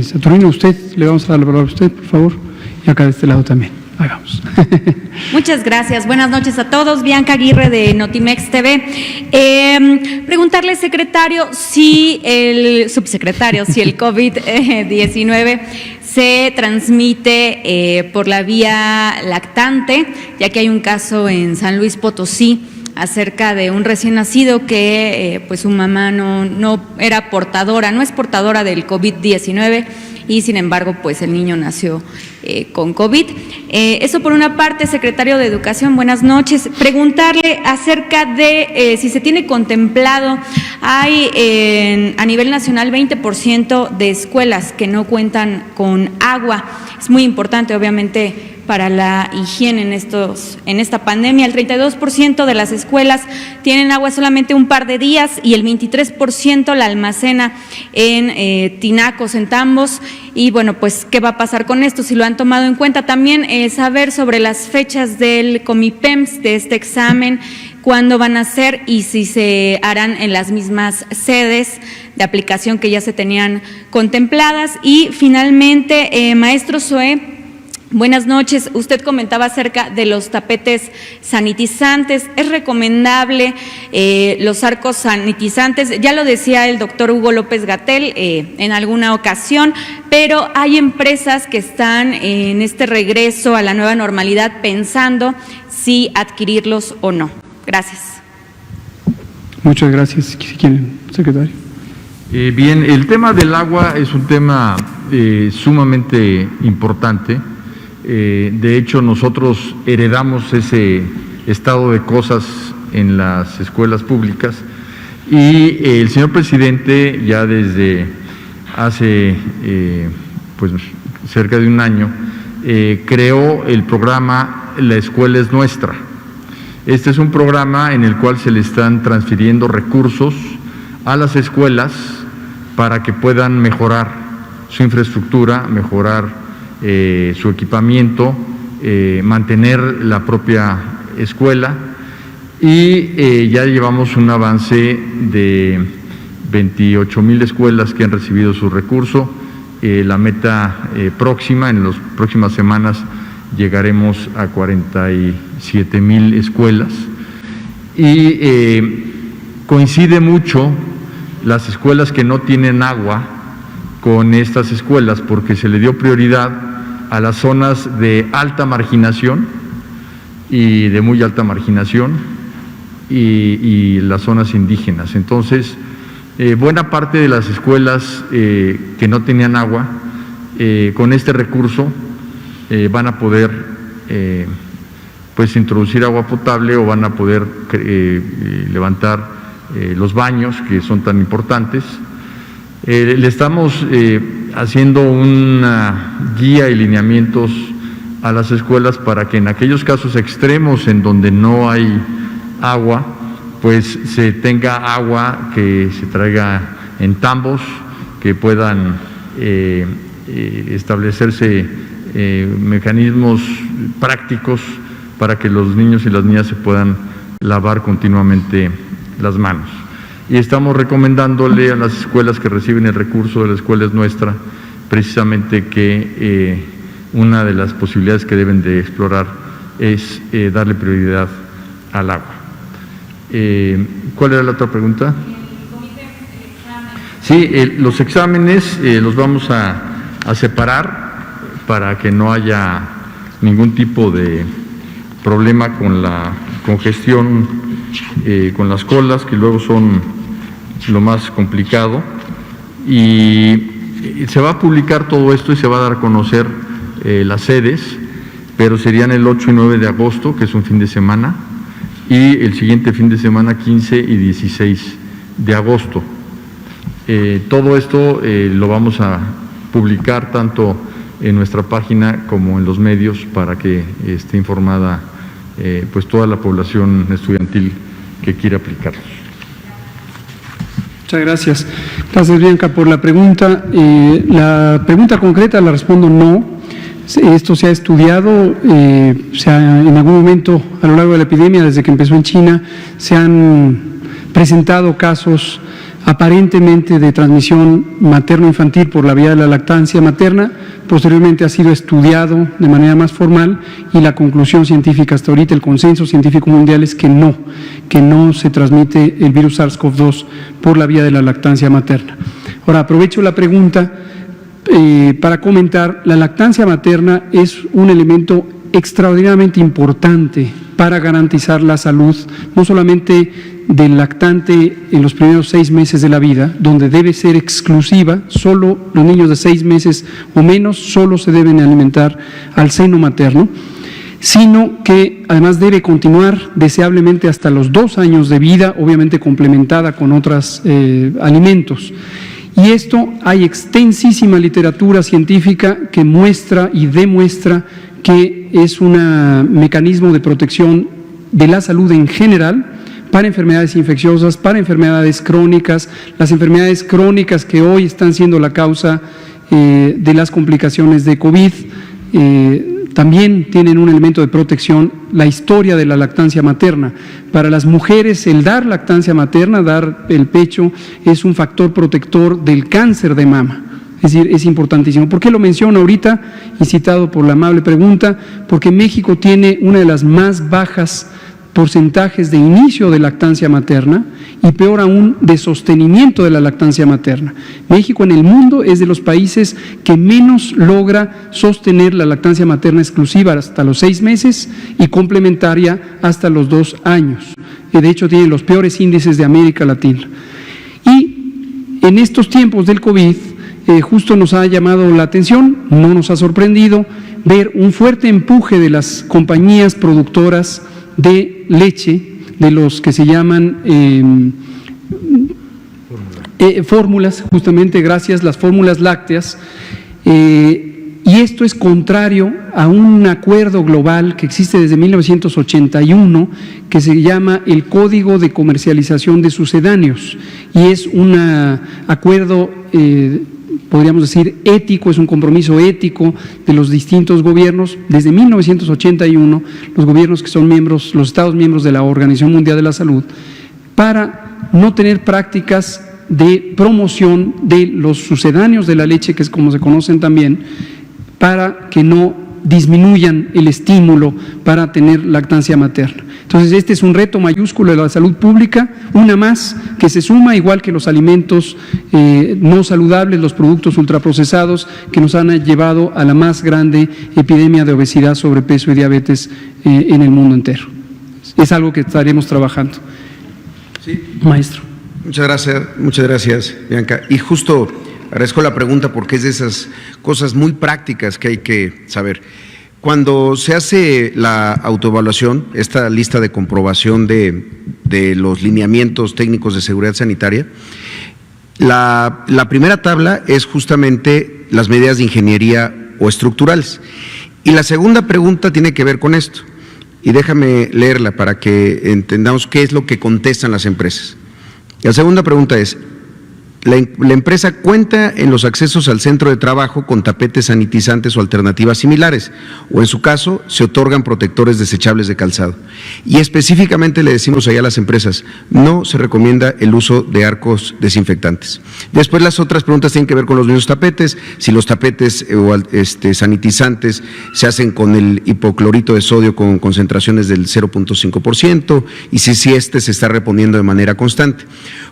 Saturnino, usted, le vamos a dar la palabra a usted, por favor, y acá de este lado también. Hagamos. Muchas gracias. Buenas noches a todos. Bianca Aguirre de Notimex TV. Preguntarle, secretario, subsecretario, si el COVID-19 se transmite por la vía lactante, ya que hay un caso en San Luis Potosí acerca de un recién nacido que pues su mamá no era portadora, no es portadora del COVID-19, y sin embargo pues el niño nació con COVID. Eso por una parte. Secretario de Educación, buenas noches. Preguntarle acerca de si se tiene contemplado, hay a nivel nacional 20% de escuelas que no cuentan con agua. Es muy importante, obviamente, para la higiene en esta pandemia. El 32% de las escuelas tienen agua solamente un par de días y el 23% la almacena en tinacos, en tambos. Y bueno, pues, ¿qué va a pasar con esto? Si lo han tomado en cuenta. También saber sobre las fechas del Comipems, de este examen, cuándo van a ser y si se harán en las mismas sedes de aplicación que ya se tenían contempladas. Y finalmente, maestro Zoé, buenas noches. Usted comentaba acerca de los tapetes sanitizantes. ¿Es recomendable los arcos sanitizantes? Ya lo decía el doctor Hugo López-Gatell en alguna ocasión, pero hay empresas que están en este regreso a la nueva normalidad pensando si adquirirlos o no. Gracias. Muchas gracias. Si quieren, secretario. Bien, el tema del agua es un tema sumamente importante. De hecho, nosotros heredamos ese estado de cosas en las escuelas públicas y el señor presidente ya desde hace pues cerca de un año creó el programa La Escuela es Nuestra. Este es un programa en el cual se le están transfiriendo recursos a las escuelas para que puedan mejorar su infraestructura, mejorar su equipamiento, mantener la propia escuela y ya llevamos un avance de 28,000 escuelas que han recibido su recurso. La meta próxima, en las próximas semanas, llegaremos a 47,000 escuelas y coincide mucho las escuelas que no tienen agua con estas escuelas porque se le dio prioridad a las zonas de alta marginación y de muy alta marginación y las zonas indígenas. Entonces, buena parte de las escuelas que no tenían agua, con este recurso van a poder pues introducir agua potable o van a poder levantar los baños que son tan importantes. Le estamos haciendo una guía y lineamientos a las escuelas para que en aquellos casos extremos en donde no hay agua, pues se tenga agua que se traiga en tambos, que puedan establecerse mecanismos prácticos para que los niños y las niñas se puedan lavar continuamente las manos. Y estamos recomendándole a las escuelas que reciben el recurso de La Escuela es Nuestra, precisamente que una de las posibilidades que deben de explorar es darle prioridad al agua. ¿Cuál era la otra pregunta? Sí, los exámenes los vamos a separar para que no haya ningún tipo de problema con la congestión, con las colas, que luego son lo más complicado. Y se va a publicar todo esto y se va a dar a conocer las sedes, pero serían el 8 y 9 de agosto, que es un fin de semana, y el siguiente fin de semana 15 y 16 de agosto. Todo esto lo vamos a publicar tanto en nuestra página como en los medios para que esté informada pues toda la población estudiantil que quiera aplicarlos. Muchas gracias. Gracias, Bianca, por la pregunta. La pregunta concreta la respondo no. Esto se ha estudiado, en algún momento a lo largo de la epidemia, desde que empezó en China, se han presentado casos aparentemente de transmisión materno-infantil por la vía de la lactancia materna. Posteriormente ha sido estudiado de manera más formal y la conclusión científica hasta ahorita, el consenso científico mundial es que no se transmite el virus SARS-CoV-2 por la vía de la lactancia materna. Ahora, aprovecho la pregunta para comentar, la lactancia materna es un elemento extraordinariamente importante para garantizar la salud, no solamente del lactante en los primeros 6 meses de la vida, donde debe ser exclusiva, solo los niños de 6 meses o menos solo se deben alimentar al seno materno, sino que además debe continuar deseablemente hasta los 2 años de vida, obviamente complementada con otros alimentos. Y esto hay extensísima literatura científica que muestra y demuestra que es un mecanismo de protección de la salud en general para enfermedades infecciosas, para enfermedades crónicas, las enfermedades crónicas que hoy están siendo la causa de las complicaciones de COVID, también tienen un elemento de protección, la historia de la lactancia materna. Para las mujeres, el dar lactancia materna, dar el pecho, es un factor protector del cáncer de mama. Es decir, es importantísimo. ¿Por qué lo menciono ahorita? Incitado por la amable pregunta, porque México tiene una de las más bajas porcentajes de inicio de lactancia materna y peor aún de sostenimiento de la lactancia materna. México en el mundo es de los países que menos logra sostener la lactancia materna exclusiva hasta los 6 meses y complementaria hasta los 2 años. De hecho, tiene los peores índices de América Latina. Y en estos tiempos del COVID, justo nos ha llamado la atención, no nos ha sorprendido, ver un fuerte empuje de las compañías productoras de leche, de los que se llaman fórmulas, justamente gracias, las fórmulas lácteas, y esto es contrario a un acuerdo global que existe desde 1981 que se llama el Código de Comercialización de Sucedáneos, y es un acuerdo podríamos decir ético, es un compromiso ético de los distintos gobiernos. Desde 1981, los gobiernos que son miembros, los Estados miembros de la Organización Mundial de la Salud, para no tener prácticas de promoción de los sucedáneos de la leche, que es como se conocen también, para que no disminuyan el estímulo para tener lactancia materna. Entonces, este es un reto mayúsculo de la salud pública, una más que se suma, igual que los alimentos no saludables, los productos ultraprocesados, que nos han llevado a la más grande epidemia de obesidad, sobrepeso y diabetes en el mundo entero. Es algo que estaremos trabajando. Sí. Maestro. Muchas gracias, Bianca. Y justo agradezco la pregunta porque es de esas cosas muy prácticas que hay que saber. Cuando se hace la autoevaluación, esta lista de comprobación de los lineamientos técnicos de seguridad sanitaria, la primera tabla es justamente las medidas de ingeniería o estructurales. Y la segunda pregunta tiene que ver con esto. Y déjame leerla para que entendamos qué es lo que contestan las empresas. La segunda pregunta es: la empresa cuenta en los accesos al centro de trabajo con tapetes sanitizantes o alternativas similares, o en su caso se otorgan protectores desechables de calzado. Y específicamente le decimos allá a las empresas, no se recomienda el uso de arcos desinfectantes. Después las otras preguntas tienen que ver con los mismos tapetes, si los tapetes o sanitizantes se hacen con el hipoclorito de sodio con concentraciones del 0.5% y si se está reponiendo de manera constante.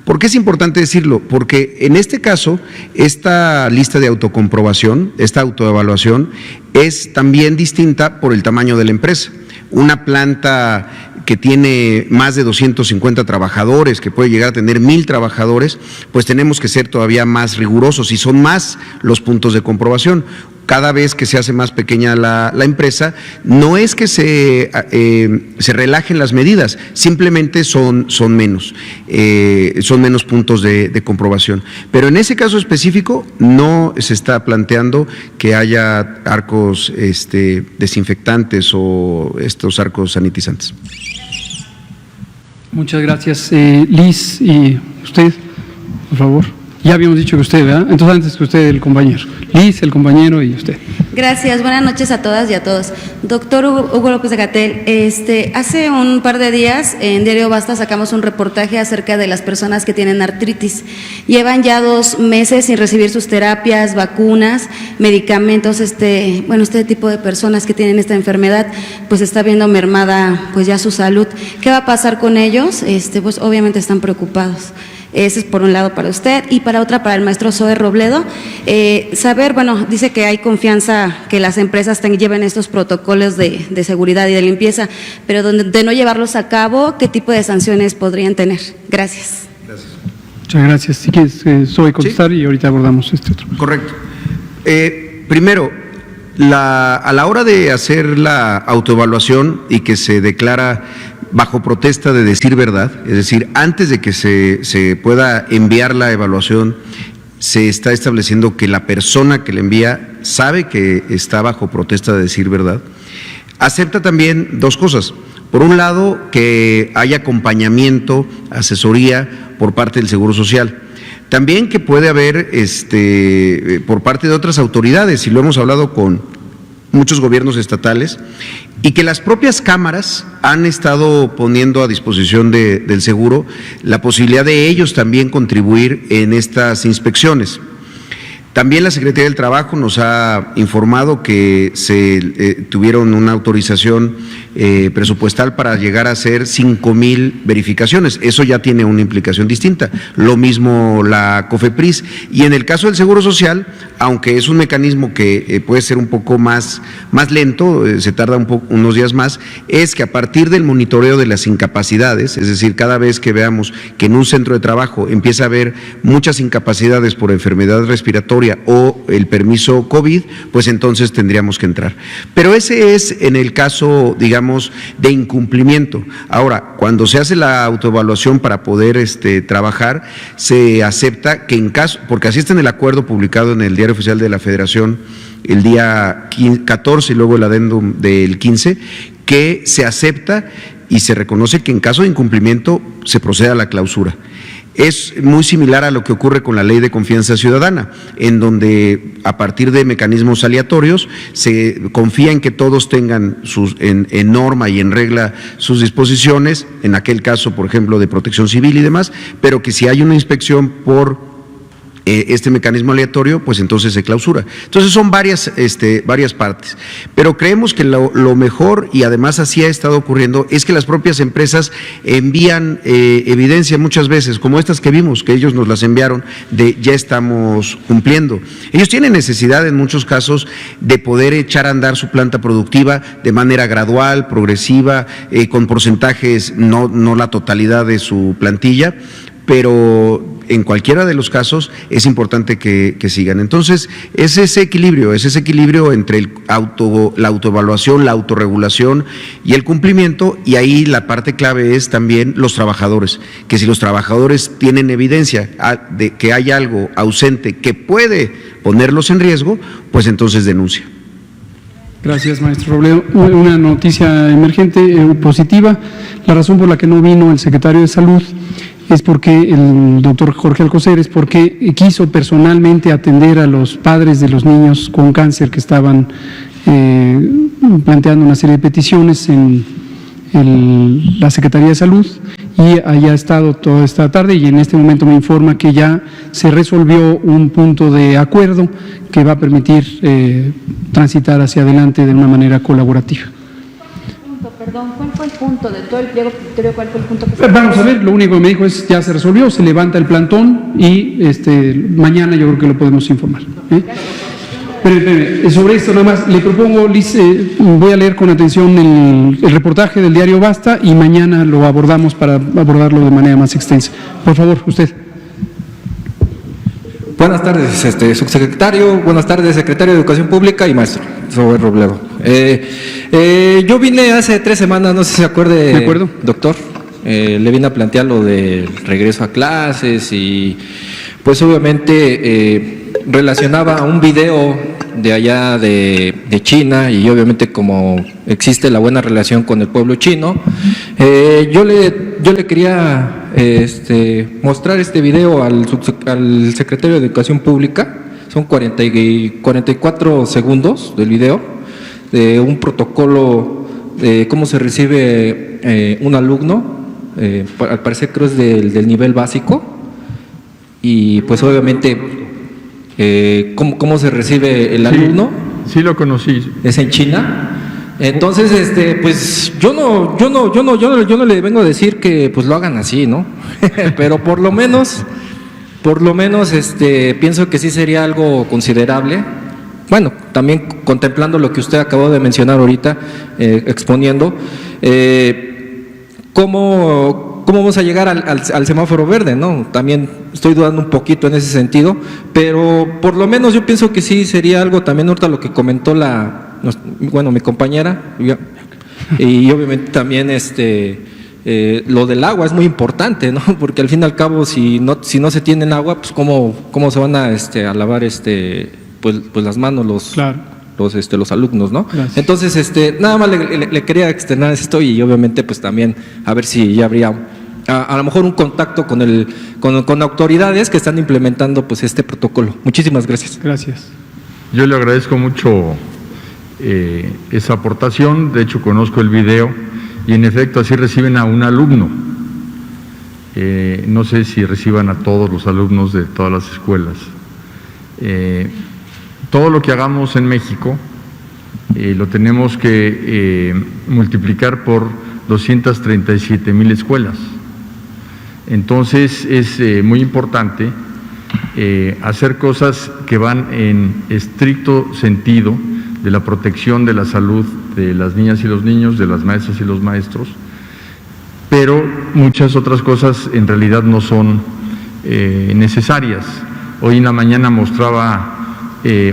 ¿Por qué es importante decirlo? Porque en este caso, esta lista de autocomprobación, esta autoevaluación, es también distinta por el tamaño de la empresa. Una planta que tiene más de 250 trabajadores, que puede llegar a tener 1,000 trabajadores, pues tenemos que ser todavía más rigurosos y son más los puntos de comprobación. Cada vez que se hace más pequeña la empresa, no es que se relajen las medidas, simplemente son menos puntos de comprobación. Pero en ese caso específico no se está planteando que haya arcos desinfectantes o estos arcos sanitizantes. Muchas gracias. Liz, y usted, por favor. Ya habíamos dicho que usted, ¿verdad? Entonces antes que usted, el compañero. Liz, el compañero y usted. Gracias, buenas noches a todas y a todos. Doctor Hugo López-Gatell, hace un par de días en Diario Basta sacamos un reportaje acerca de las personas que tienen artritis. Llevan ya 2 meses sin recibir sus terapias, vacunas, medicamentos, este tipo de personas que tienen esta enfermedad, pues está viendo mermada pues ya su salud. ¿Qué va a pasar con ellos? Pues obviamente están preocupados. Ese es por un lado para usted, y para otra para el maestro Zoe Robledo. Saber, bueno, dice que hay confianza que las empresas lleven estos protocolos de seguridad y de limpieza, pero de no llevarlos a cabo, ¿qué tipo de sanciones podrían tener? Gracias. Muchas gracias. Si quieres, Zoe, contestar, ¿sí? Y ahorita abordamos este otro. Correcto. Primero, a la hora de hacer la autoevaluación y que se declara bajo protesta de decir verdad, es decir, antes de que se pueda enviar la evaluación, se está estableciendo que la persona que le envía sabe que está bajo protesta de decir verdad. Acepta también dos cosas. Por un lado, que haya acompañamiento, asesoría por parte del Seguro Social. También que puede haber por parte de otras autoridades, y lo hemos hablado con muchos gobiernos estatales, y que las propias cámaras han estado poniendo a disposición del seguro la posibilidad de ellos también contribuir en estas inspecciones. También la Secretaría del Trabajo nos ha informado que se tuvieron una autorización presupuestal para llegar a hacer 5,000 verificaciones. Eso ya tiene una implicación distinta. Lo mismo la COFEPRIS. Y en el caso del Seguro Social, aunque es un mecanismo que puede ser un poco más lento, se tarda unos días más, es que a partir del monitoreo de las incapacidades, es decir, cada vez que veamos que en un centro de trabajo empieza a haber muchas incapacidades por enfermedad respiratoria o el permiso COVID, pues entonces tendríamos que entrar. Pero ese es en el caso, digamos, de incumplimiento. Ahora, cuando se hace la autoevaluación para poder trabajar, se acepta que en caso, porque así está en el acuerdo publicado en el Diario Oficial de la Federación el día 14 y luego el adendum del 15, que se acepta y se reconoce que en caso de incumplimiento se procede a la clausura. Es muy similar a lo que ocurre con la Ley de Confianza Ciudadana, en donde a partir de mecanismos aleatorios se confía en que todos tengan en norma y en regla sus disposiciones, en aquel caso, por ejemplo, de protección civil y demás, pero que si hay una inspección por este mecanismo aleatorio, pues entonces se clausura. Entonces son varias partes, pero creemos que lo mejor, y además así ha estado ocurriendo, es que las propias empresas envían evidencia muchas veces, como estas que vimos, que ellos nos las enviaron, de ya estamos cumpliendo. Ellos tienen necesidad en muchos casos de poder echar a andar su planta productiva de manera gradual, progresiva, con porcentajes, no la totalidad de su plantilla, pero en cualquiera de los casos es importante que sigan. Entonces, es ese equilibrio entre la autoevaluación, la autorregulación y el cumplimiento, y ahí la parte clave es también los trabajadores, que si los trabajadores tienen evidencia de que hay algo ausente que puede ponerlos en riesgo, pues entonces denuncia. Gracias, maestro Robledo. Una noticia emergente positiva. La razón por la que no vino el secretario de Salud es porque el doctor Jorge Alcocer es porque quiso personalmente atender a los padres de los niños con cáncer que estaban planteando una serie de peticiones en la Secretaría de Salud, y haya estado toda esta tarde, y en este momento me informa que ya se resolvió un punto de acuerdo que va a permitir transitar hacia adelante de una manera colaborativa. Perdón, ¿cuál fue el punto de todo el pliego petitorio? ¿Cuál fue el punto que se... Vamos a ver, lo único que me dijo es ya se resolvió, se levanta el plantón y mañana yo creo que lo podemos informar. Pero, sobre esto nada más le propongo, Liz, voy a leer con atención el reportaje del diario Basta y mañana lo abordamos para abordarlo de manera más extensa. Por favor, usted. Buenas tardes, subsecretario, buenas tardes, secretario de Educación Pública y maestro Zoe Robledo. Yo vine hace 3 semanas, no sé si se acuerde, ¿de acuerdo, doctor? Le vine a plantear lo del regreso a clases y pues obviamente relacionaba un video de allá de China, y obviamente como existe la buena relación con el pueblo chino, yo le quería mostrar este video al secretario de Educación Pública. Son 44 segundos del video, de un protocolo de cómo se recibe un alumno, al parecer creo es del nivel básico, y pues obviamente cómo se recibe el alumno. Sí, lo conocí. Es en China. Entonces, pues yo no le vengo a decir que pues lo hagan así, ¿no? Pero por lo menos, pienso que sí sería algo considerable. Bueno, también contemplando lo que usted acabó de mencionar ahorita, exponiendo, ¿cómo vamos a llegar al semáforo verde, ¿no? También estoy dudando un poquito en ese sentido, pero por lo menos yo pienso que sí sería algo también ahorita lo que comentó mi compañera, y obviamente también lo del agua es muy importante, ¿no? Porque al fin y al cabo si no se tiene agua, pues cómo se van a lavar pues las manos Claro. los alumnos, ¿no? Gracias. Entonces, nada más le quería externar esto y obviamente pues también a ver si ya habría a lo mejor un contacto con autoridades que están implementando pues este protocolo. Muchísimas gracias. Gracias. Yo le agradezco mucho esa aportación, de hecho conozco el video y en efecto así reciben a un alumno. No sé si reciban a todos los alumnos de todas las escuelas. Todo lo que hagamos en México lo tenemos que multiplicar por 237,000 escuelas. Entonces es muy importante hacer cosas que van en estricto sentido de la protección de la salud de las niñas y los niños, de las maestras y los maestros, pero muchas otras cosas en realidad no son necesarias. Hoy en la mañana mostraba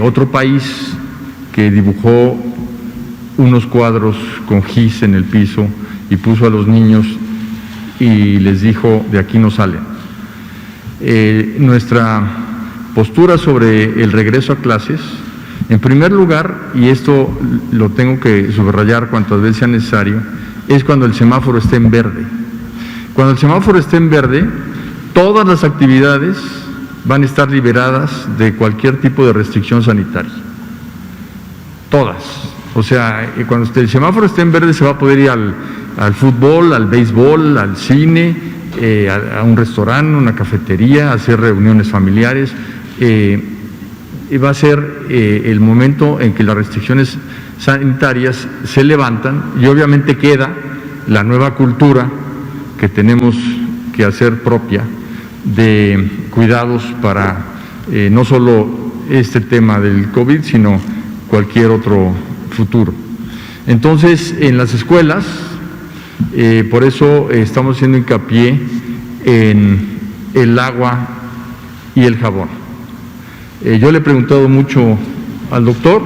otro país que dibujó unos cuadros con gis en el piso y puso a los niños y les dijo, de aquí no salen. Nuestra postura sobre el regreso a clases, en primer lugar, y esto lo tengo que subrayar cuantas veces sea necesario, es cuando el semáforo esté en verde. Cuando el semáforo esté en verde, todas las actividades van a estar liberadas de cualquier tipo de restricción sanitaria. Todas. O sea, cuando el semáforo esté en verde se va a poder ir al fútbol, al béisbol, al cine, a un restaurante, una cafetería, a hacer reuniones familiares. Y va a ser el momento en que las restricciones sanitarias se levantan y obviamente queda la nueva cultura que tenemos que hacer propia de cuidados para no solo este tema del COVID, sino cualquier otro futuro. Entonces, en las escuelas, por eso estamos haciendo hincapié en el agua y el jabón. Yo le he preguntado mucho al doctor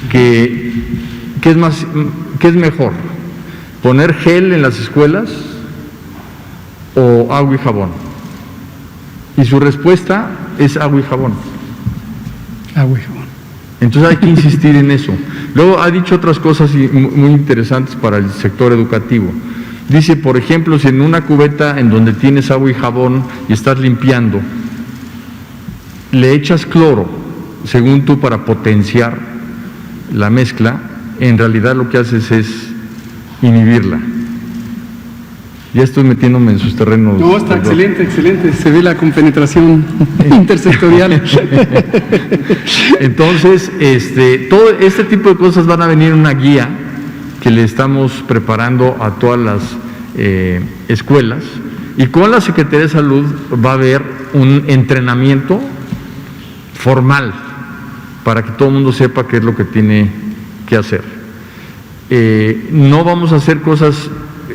¿qué es mejor? ¿Poner gel en las escuelas o agua y jabón? Y su respuesta es agua y jabón. Agua y jabón. Entonces hay que insistir en eso. Luego ha dicho otras cosas muy interesantes para el sector educativo. Dice, por ejemplo, si en una cubeta en donde tienes agua y jabón y estás limpiando, le echas cloro, según tú, para potenciar la mezcla, en realidad lo que haces es inhibirla. Ya estoy metiéndome en sus terrenos. No, está excelente, excelente. Se ve la compenetración intersectorial. Entonces, todo este tipo de cosas van a venir en una guía que le estamos preparando a todas las escuelas, y con la Secretaría de Salud va a haber un entrenamiento formal para que todo el mundo sepa qué es lo que tiene que hacer. No vamos a hacer cosas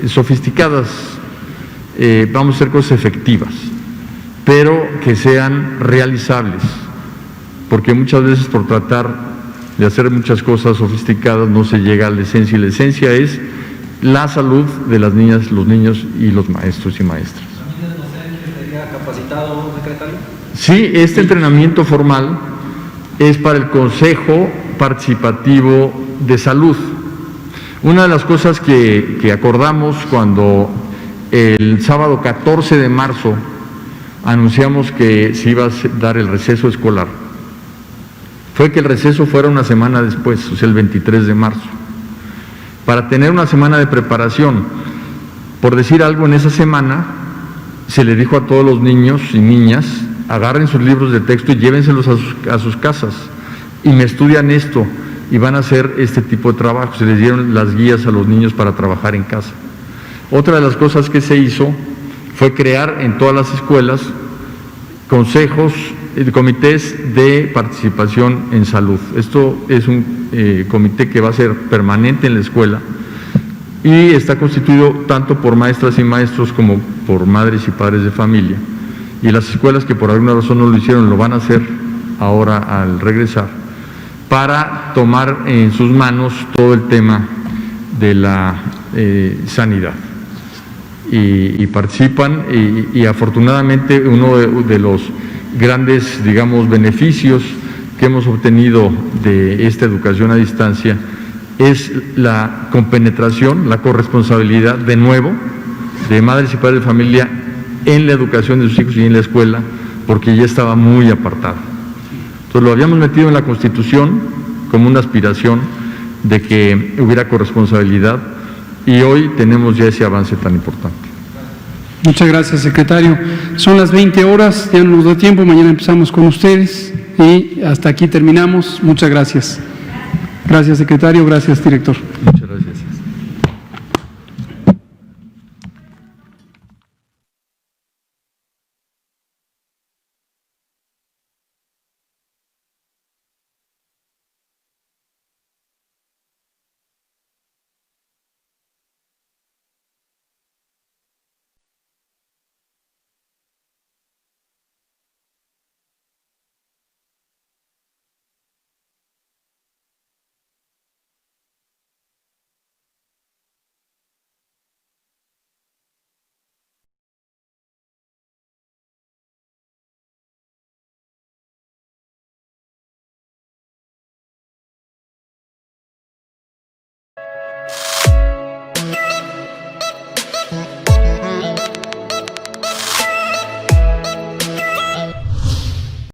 sofisticadas, vamos a hacer cosas efectivas, pero que sean realizables, porque muchas veces por tratar de hacer muchas cosas sofisticadas no se llega a la esencia, y la esencia es la salud de las niñas, los niños y los maestros y maestras. ¿También el docente estaría capacitado, secretario? Sí, este entrenamiento formal es para el Consejo Participativo de Salud. Una de las cosas que acordamos cuando el sábado 14 de marzo anunciamos que se iba a dar el receso escolar, fue que el receso fuera una semana después, o sea, el 23 de marzo, para tener una semana de preparación. Por decir algo, en esa semana se le dijo a todos los niños y niñas, agarren sus libros de texto y llévenselos a sus casas y me estudian esto y van a hacer este tipo de trabajo. Se les dieron las guías a los niños para trabajar en casa. Otra de las cosas que se hizo fue crear en todas las escuelas consejos, comités de participación en salud. Esto es un comité que va a ser permanente en la escuela y está constituido tanto por maestras y maestros como por madres y padres de familia. Y las escuelas que por alguna razón no lo hicieron, lo van a hacer ahora al regresar, para tomar en sus manos todo el tema de la sanidad. Y participan y afortunadamente uno de los grandes, digamos, beneficios que hemos obtenido de esta educación a distancia es la compenetración, la corresponsabilidad de nuevo de madres y padres de familia en la educación de sus hijos y en la escuela, porque ya estaba muy apartado. Entonces lo habíamos metido en la Constitución como una aspiración de que hubiera corresponsabilidad y hoy tenemos ya ese avance tan importante. Muchas gracias, secretario. Son las 20 horas, ya no nos da tiempo, mañana empezamos con ustedes y hasta aquí terminamos. Muchas gracias. Gracias, secretario, gracias, director. Muchas gracias.